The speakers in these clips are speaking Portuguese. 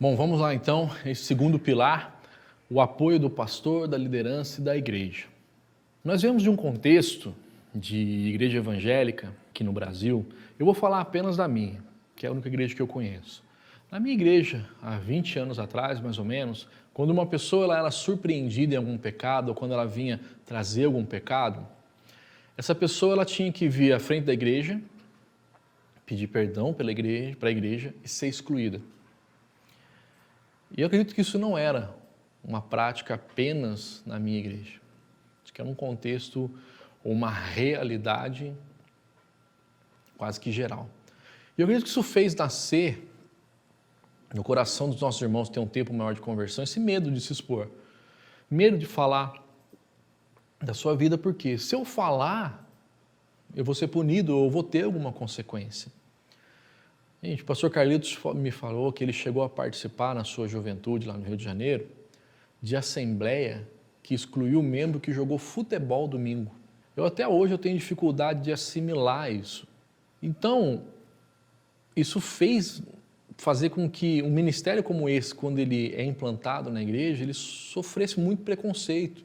Bom, vamos lá então, esse segundo pilar, o apoio do pastor, da liderança e da igreja. Nós vemos de um contexto de igreja evangélica aqui no Brasil, eu vou falar apenas da minha, que é a única igreja que eu conheço. Na minha igreja, há 20 anos atrás, mais ou menos, quando uma pessoa ela era surpreendida em algum pecado, ou quando ela vinha trazer algum pecado, essa pessoa ela tinha que vir à frente da igreja, pedir perdão para a igreja e ser excluída. E eu acredito que isso não era uma prática apenas na minha igreja. Acho que era um contexto ou uma realidade quase que geral. E eu acredito que isso fez nascer no coração dos nossos irmãos ter um tempo maior de conversão, esse medo de se expor, medo de falar da sua vida, porque se eu falar, eu vou ser punido ou vou ter alguma consequência. Gente, o pastor Carlitos me falou que ele chegou a participar na sua juventude, lá no Rio de Janeiro, de assembleia que excluiu o membro que jogou futebol domingo. Até hoje eu tenho dificuldade de assimilar isso. Então, isso fez fazer com que um ministério como esse, quando ele é implantado na igreja, ele sofresse muito preconceito.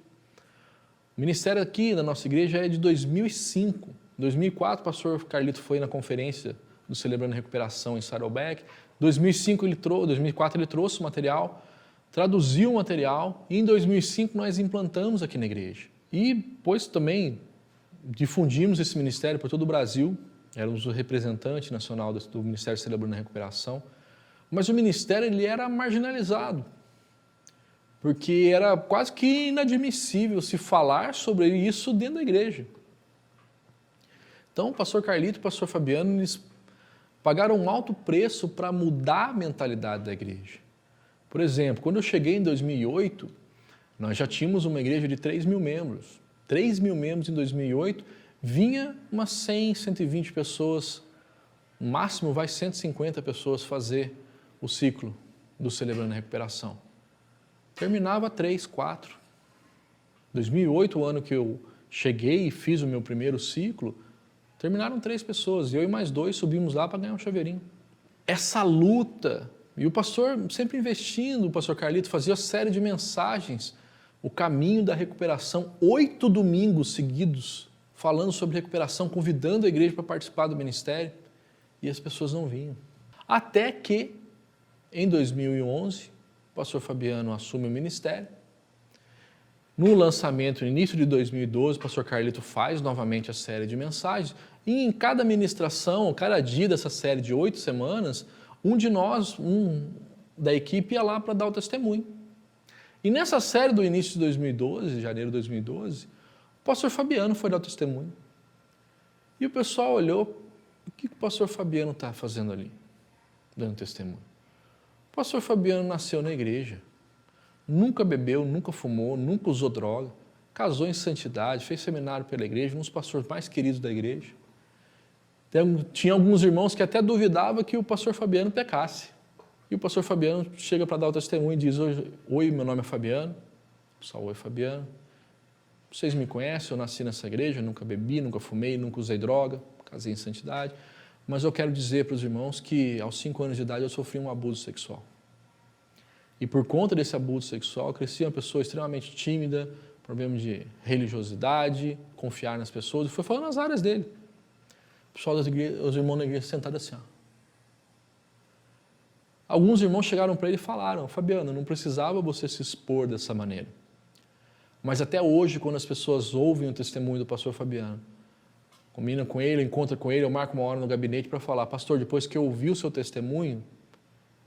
O ministério aqui da nossa igreja é de 2005. Em 2004, o pastor Carlito foi na conferência do Celebrando Recuperação em Saddleback. Em 2004 ele trouxe o material, traduziu o material e em 2005 nós implantamos aqui na igreja. E depois também difundimos esse ministério por todo o Brasil, éramos o representante nacional do Ministério Celebrando Recuperação, mas o ministério ele era marginalizado, porque era quase que inadmissível se falar sobre isso dentro da igreja. Então o pastor Carlito e o pastor Fabiano eles pagaram um alto preço para mudar a mentalidade da igreja. Por exemplo, quando eu cheguei em 2008, nós já tínhamos uma igreja de 3 mil membros. 3 mil membros em 2008, vinha umas 100, 120 pessoas, no máximo vai 150 pessoas fazer o ciclo do Celebrando a Recuperação. Terminava 3, 4. 2008, o ano que eu cheguei e fiz o meu primeiro ciclo, terminaram 3 pessoas, e eu e mais 2 subimos lá para ganhar um chaveirinho. Essa luta, e o pastor sempre investindo, o pastor Carlito fazia série de mensagens, o caminho da recuperação, 8 domingos seguidos, falando sobre recuperação, convidando a igreja para participar do ministério, e as pessoas não vinham. Até que, em 2011, o pastor Fabiano assume o ministério. No lançamento, no início de 2012, o pastor Carlito faz novamente a série de mensagens, e em cada ministração, cada dia dessa série de 8 semanas, um de nós, da equipe, ia lá para dar o testemunho. E nessa série do início de 2012, janeiro de 2012, o pastor Fabiano foi dar o testemunho. E o pessoal olhou, o que o pastor Fabiano está fazendo ali, dando testemunho? O pastor Fabiano nasceu na igreja, nunca bebeu, nunca fumou, nunca usou droga, casou em santidade, fez seminário pela igreja, um dos pastores mais queridos da igreja. Tinha alguns irmãos que até duvidavam que o pastor Fabiano pecasse. E o pastor Fabiano chega para dar o testemunho e diz: oi, meu nome é Fabiano. Pessoal, oi, Fabiano. Vocês me conhecem, eu nasci nessa igreja, nunca bebi, nunca fumei, nunca usei droga, casei em santidade. Mas eu quero dizer para os irmãos que aos 5 anos de idade eu sofri um abuso sexual. E por conta desse abuso sexual, eu cresci uma pessoa extremamente tímida, problema de religiosidade, confiar nas pessoas, e foi falando nas áreas dele. O pessoal das igrejas, os irmãos da igreja sentados assim, ó. Alguns irmãos chegaram para ele e falaram: Fabiano, não precisava você se expor dessa maneira. Mas até hoje, quando as pessoas ouvem o testemunho do pastor Fabiano, combinam com ele, encontram com ele, eu marco uma hora no gabinete para falar: pastor, depois que eu ouvi o seu testemunho,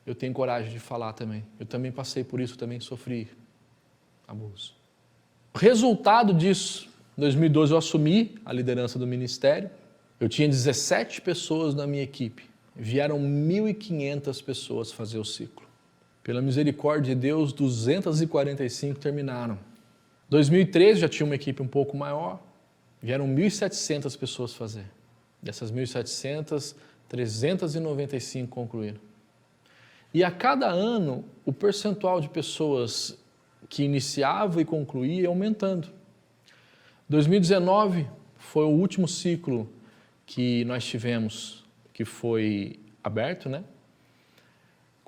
eu tenho coragem de falar também. Eu também passei por isso, também sofri abuso. Resultado disso, em 2012 eu assumi a liderança do ministério. Eu tinha 17 pessoas na minha equipe. Vieram 1.500 pessoas fazer o ciclo. Pela misericórdia de Deus, 245 terminaram. Em 2013 já tinha uma equipe um pouco maior. Vieram 1.700 pessoas fazer. Dessas 1.700, 395 concluíram. E a cada ano, o percentual de pessoas que iniciava e concluía ia aumentando. 2019 foi o último ciclo que nós tivemos, que foi aberto, né?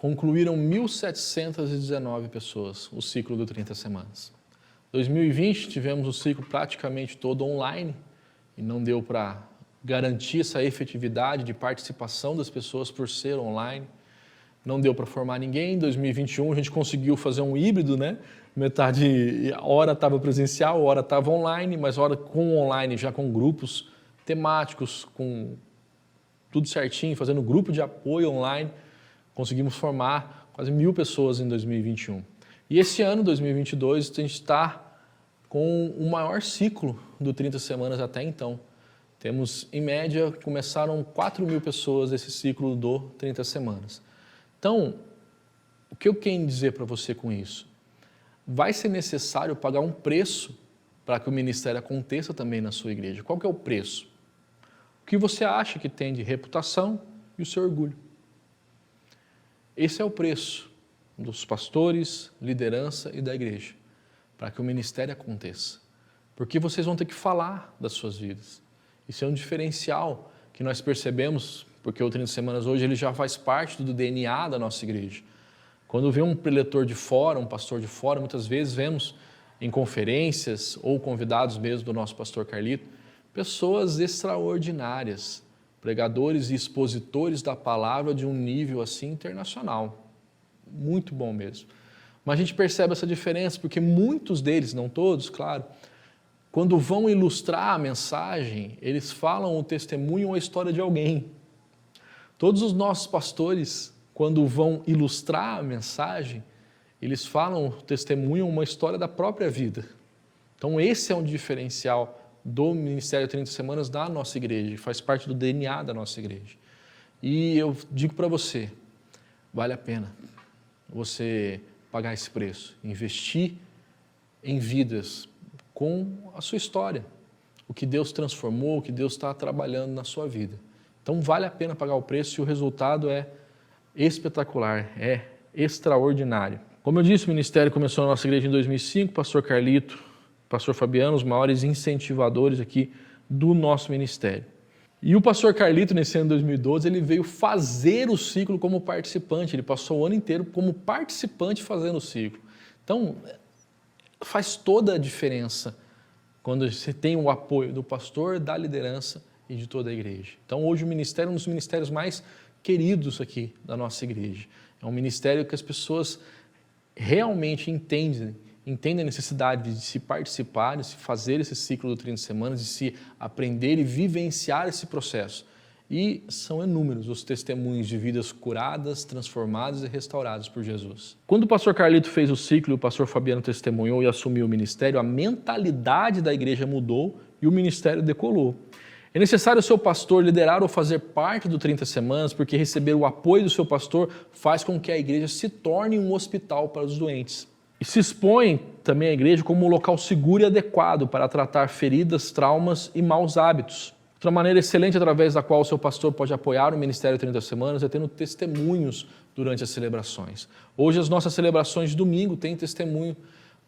concluíram 1.719 pessoas o ciclo do 30 semanas. 2020 tivemos o ciclo praticamente todo online e não deu para garantir essa efetividade de participação das pessoas por ser online. Não deu para formar ninguém. Em 2021 a gente conseguiu fazer um híbrido, né? Metade, hora estava presencial, hora estava online, mas hora com online já com grupos temáticos, com tudo certinho, fazendo grupo de apoio online. Conseguimos formar quase 1.000 pessoas em 2021. E esse ano, 2022, a gente está com o maior ciclo do 30 semanas até então. Temos, em média, começaram 4.000 pessoas esse ciclo do 30 semanas. Então, o que eu quero dizer para você com isso? Vai ser necessário pagar um preço para que o ministério aconteça também na sua igreja. Qual que é o preço? O que você acha que tem de reputação e o seu orgulho. Esse é o preço dos pastores, liderança e da igreja, para que o ministério aconteça. Porque vocês vão ter que falar das suas vidas. Isso é um diferencial que nós percebemos, porque o 30 Semanas hoje ele já faz parte do DNA da nossa igreja. Quando vê um preletor de fora, um pastor de fora, muitas vezes vemos em conferências ou convidados mesmo do nosso pastor Carlito, pessoas extraordinárias, pregadores e expositores da palavra de um nível assim internacional. Muito bom mesmo. Mas a gente percebe essa diferença porque muitos deles, não todos, claro, quando vão ilustrar a mensagem, eles falam o testemunho ou a história de alguém. Todos os nossos pastores, quando vão ilustrar a mensagem, eles falam o testemunho, uma história da própria vida. Então esse é um diferencial do Ministério 30 Semanas da nossa igreja, faz parte do DNA da nossa igreja. E eu digo para você, vale a pena você pagar esse preço, investir em vidas com a sua história, o que Deus transformou, o que Deus está trabalhando na sua vida. Então vale a pena pagar o preço e o resultado é espetacular, é extraordinário. Como eu disse, o ministério começou na nossa igreja em 2005, pastor Carlito, pastor Fabiano, os maiores incentivadores aqui do nosso ministério. E o pastor Carlito, nesse ano de 2012, ele veio fazer o ciclo como participante, ele passou o ano inteiro como participante fazendo o ciclo. Então, faz toda a diferença quando você tem o apoio do pastor, da liderança e de toda a igreja. Então, hoje o ministério é um dos ministérios mais queridos aqui da nossa igreja. É um ministério que as pessoas realmente entendem a necessidade de se participar, de se fazer esse ciclo do 30 Semanas, de se aprender e vivenciar esse processo. E são inúmeros os testemunhos de vidas curadas, transformadas e restauradas por Jesus. Quando o pastor Carlito fez o ciclo e o pastor Fabiano testemunhou e assumiu o ministério, a mentalidade da igreja mudou e o ministério decolou. É necessário o seu pastor liderar ou fazer parte do 30 Semanas, porque receber o apoio do seu pastor faz com que a igreja se torne um hospital para os doentes. E se expõe também a igreja como um local seguro e adequado para tratar feridas, traumas e maus hábitos. Outra maneira excelente através da qual o seu pastor pode apoiar o Ministério 30 Semanas é tendo testemunhos durante as celebrações. Hoje as nossas celebrações de domingo têm testemunho,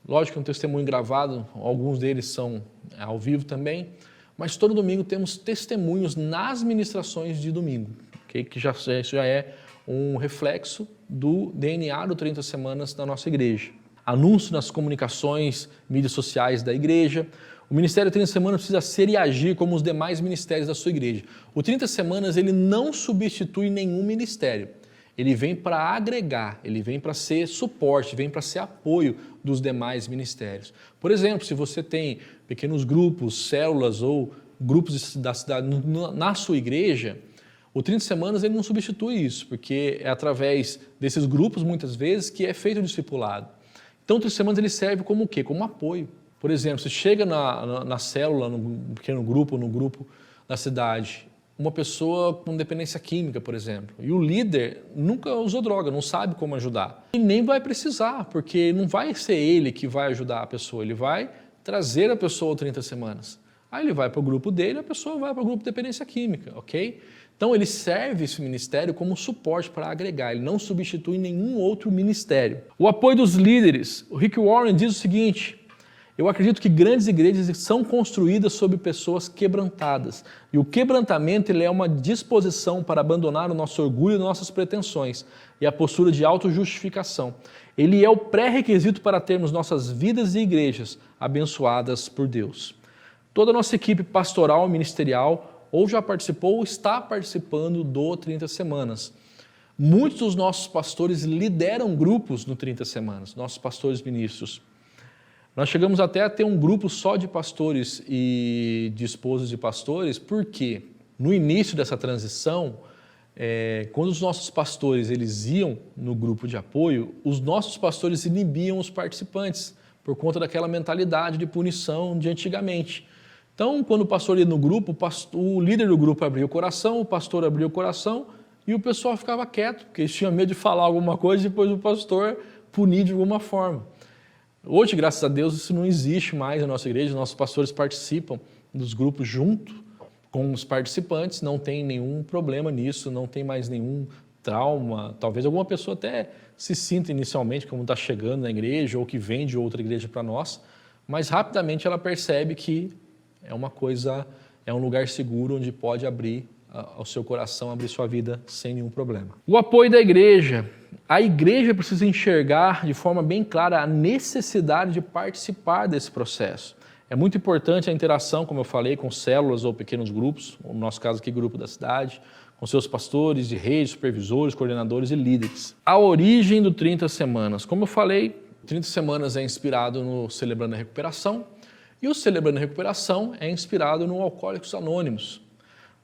lógico que é um testemunho gravado, alguns deles são ao vivo também, mas todo domingo temos testemunhos nas ministrações de domingo, okay? Que isso já é um reflexo do DNA do 30 Semanas da nossa igreja. Anúncio nas comunicações, mídias sociais da igreja. O Ministério 30 Semanas precisa ser e agir como os demais ministérios da sua igreja. O 30 Semanas ele não substitui nenhum ministério. Ele vem para agregar, ele vem para ser suporte, vem para ser apoio dos demais ministérios. Por exemplo, se você tem pequenos grupos, células ou grupos da cidade na sua igreja, o 30 Semanas ele não substitui isso, porque é através desses grupos, muitas vezes, que é feito o discipulado. Então, o 30 Semanas ele serve como o quê? Como apoio. Por exemplo, você chega na célula, no pequeno grupo, no grupo da cidade, uma pessoa com dependência química, por exemplo, e o líder nunca usou droga, não sabe como ajudar. E nem vai precisar, porque não vai ser ele que vai ajudar a pessoa, ele vai trazer a pessoa ao 30 Semanas. Aí ele vai para o grupo dele, a pessoa vai para o grupo de dependência química, ok? Então ele serve esse ministério como suporte para agregar, ele não substitui nenhum outro ministério. O apoio dos líderes. O Rick Warren diz o seguinte: Eu acredito que grandes igrejas são construídas sobre pessoas quebrantadas. E o quebrantamento ele é uma disposição para abandonar o nosso orgulho e nossas pretensões e a postura de autojustificação. Ele é o pré-requisito para termos nossas vidas e igrejas abençoadas por Deus. Toda a nossa equipe pastoral e ministerial ou já participou ou está participando do 30 Semanas. Muitos dos nossos pastores lideram grupos no 30 Semanas, nossos pastores ministros. Nós chegamos até a ter um grupo só de pastores e de esposos de pastores, porque no início dessa transição, quando os nossos pastores eles iam no grupo de apoio, os nossos pastores inibiam os participantes, por conta daquela mentalidade de punição de antigamente. Então, quando o pastor ia no grupo, o líder do grupo abria o coração, o pastor abria o coração e o pessoal ficava quieto, porque eles tinham medo de falar alguma coisa e depois o pastor punir de alguma forma. Hoje, graças a Deus, isso não existe mais na nossa igreja, nossos pastores participam dos grupos junto com os participantes, não tem nenhum problema nisso, não tem mais nenhum trauma. Talvez alguma pessoa até se sinta inicialmente como está chegando na igreja ou que vem de outra igreja para nós, mas rapidamente ela percebe que é uma coisa, é um lugar seguro onde pode abrir ao seu coração, abrir sua vida sem nenhum problema. O apoio da igreja. A igreja precisa enxergar de forma bem clara a necessidade de participar desse processo. É muito importante a interação, como eu falei, com células ou pequenos grupos, no nosso caso aqui, grupo da cidade, com seus pastores de rede, supervisores, coordenadores e líderes. A origem do 30 Semanas. Como eu falei, 30 Semanas é inspirado no Celebrando a Recuperação e o Celebrando a Recuperação é inspirado no Alcoólicos Anônimos.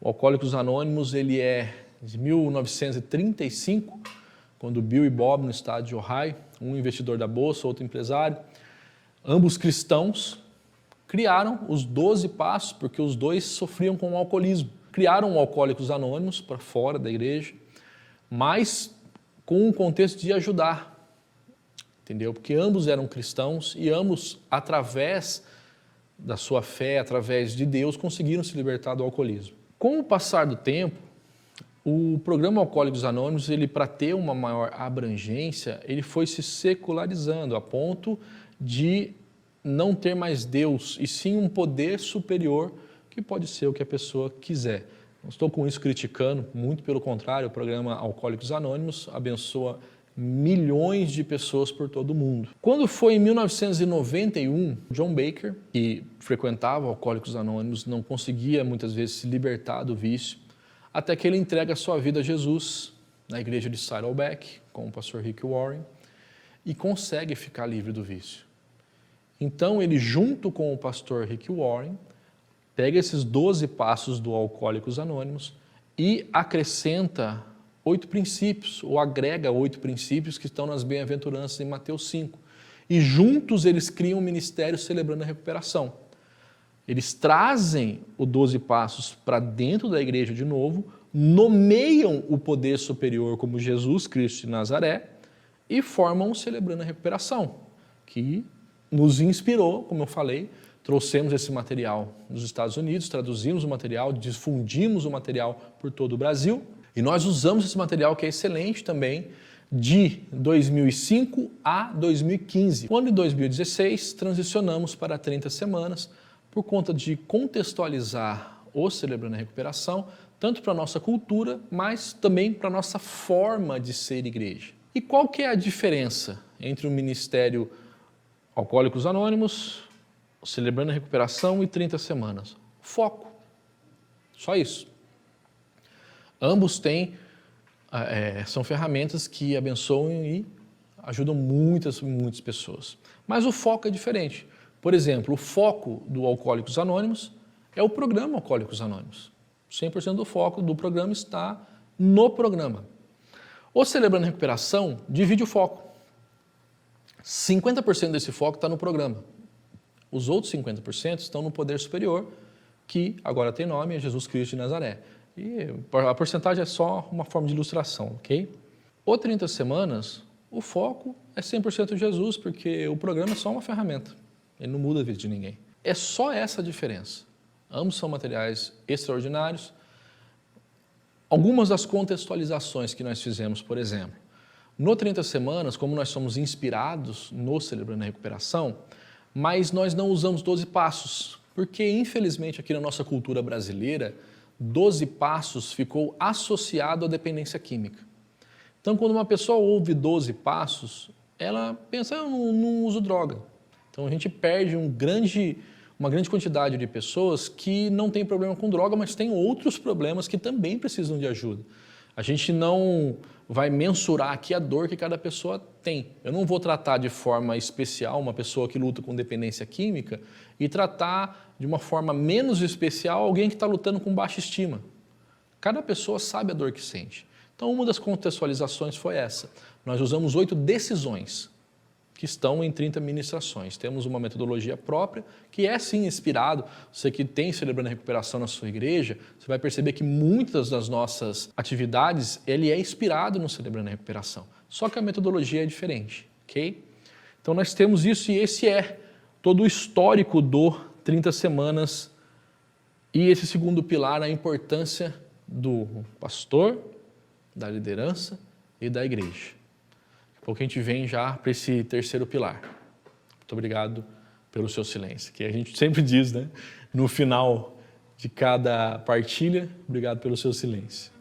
O Alcoólicos Anônimos ele é de 1935, quando Bill e Bob, no estado de Ohio, um investidor da bolsa, outro empresário, ambos cristãos, criaram os 12 passos, porque os dois sofriam com o alcoolismo. Criaram o Alcoólicos Anônimos para fora da igreja, mas com um contexto de ajudar, entendeu? Porque ambos eram cristãos e ambos, através da sua fé, através de Deus, conseguiram se libertar do alcoolismo. Com o passar do tempo, o programa Alcoólicos Anônimos, ele para ter uma maior abrangência, ele foi se secularizando a ponto de não ter mais Deus, e sim um poder superior que pode ser o que a pessoa quiser. Não estou com isso criticando, muito pelo contrário, o programa Alcoólicos Anônimos abençoa milhões de pessoas por todo o mundo. Quando foi em 1991, John Baker, que frequentava Alcoólicos Anônimos, não conseguia muitas vezes se libertar do vício, até que ele entrega a sua vida a Jesus na igreja de Saddleback, com o pastor Rick Warren, e consegue ficar livre do vício. Então ele, junto com o pastor Rick Warren, pega esses 12 passos do Alcoólicos Anônimos e acrescenta 8 princípios, ou agrega 8 princípios que estão nas bem-aventuranças em Mateus 5. E juntos eles criam um ministério celebrando a recuperação. Eles trazem os 12 passos para dentro da igreja de novo, nomeiam o poder superior como Jesus Cristo de Nazaré e formam o Celebrando a Recuperação, que nos inspirou, como eu falei, trouxemos esse material dos Estados Unidos, traduzimos o material, difundimos o material por todo o Brasil e nós usamos esse material que é excelente também de 2005 a 2015. Quando em 2016 transicionamos para 30 Semanas, por conta de contextualizar o Celebrando a Recuperação, tanto para a nossa cultura, mas também para a nossa forma de ser igreja. E qual que é a diferença entre o Ministério Alcoólicos Anônimos, Celebrando a Recuperação e 30 Semanas? Foco. Só isso. Ambos têm, são ferramentas que abençoam e ajudam muitas pessoas. Mas o foco é diferente. Por exemplo, o foco do Alcoólicos Anônimos é o programa Alcoólicos Anônimos. 100% do foco do programa está no programa. O Celebrando a Recuperação divide o foco. 50% desse foco está no programa. Os outros 50% estão no poder superior, que agora tem nome, é Jesus Cristo de Nazaré. E a porcentagem é só uma forma de ilustração, ok? O 30 Semanas, o foco é 100% Jesus, porque o programa é só uma ferramenta. Ele não muda a vida de ninguém. É só essa a diferença. Ambos são materiais extraordinários. Algumas das contextualizações que nós fizemos, por exemplo, no 30 Semanas, como nós somos inspirados no Celebrando a Recuperação, mas nós não usamos 12 passos, porque infelizmente aqui na nossa cultura brasileira, 12 passos ficou associado à dependência química. Então, quando uma pessoa ouve 12 passos, ela pensa, eu não uso droga. Então, a gente perde uma grande quantidade de pessoas que não tem problema com droga, mas tem outros problemas que também precisam de ajuda. A gente não vai mensurar aqui a dor que cada pessoa tem. Eu não vou tratar de forma especial uma pessoa que luta com dependência química e tratar de uma forma menos especial alguém que está lutando com baixa estima. Cada pessoa sabe a dor que sente. Então, uma das contextualizações foi essa. Nós usamos 8 decisões que estão em 30 ministrações. Temos uma metodologia própria, que é sim inspirado. Você que tem Celebrando a Recuperação na sua igreja, você vai perceber que muitas das nossas atividades, ele é inspirado no Celebrando a Recuperação. Só que a metodologia é diferente, ok? Então nós temos isso e esse é todo o histórico do 30 semanas e esse segundo pilar, a importância do pastor, da liderança e da igreja. Daqui a pouco a gente vem já para esse terceiro pilar. Muito obrigado pelo seu silêncio, que a gente sempre diz, né? No final de cada partilha, obrigado pelo seu silêncio.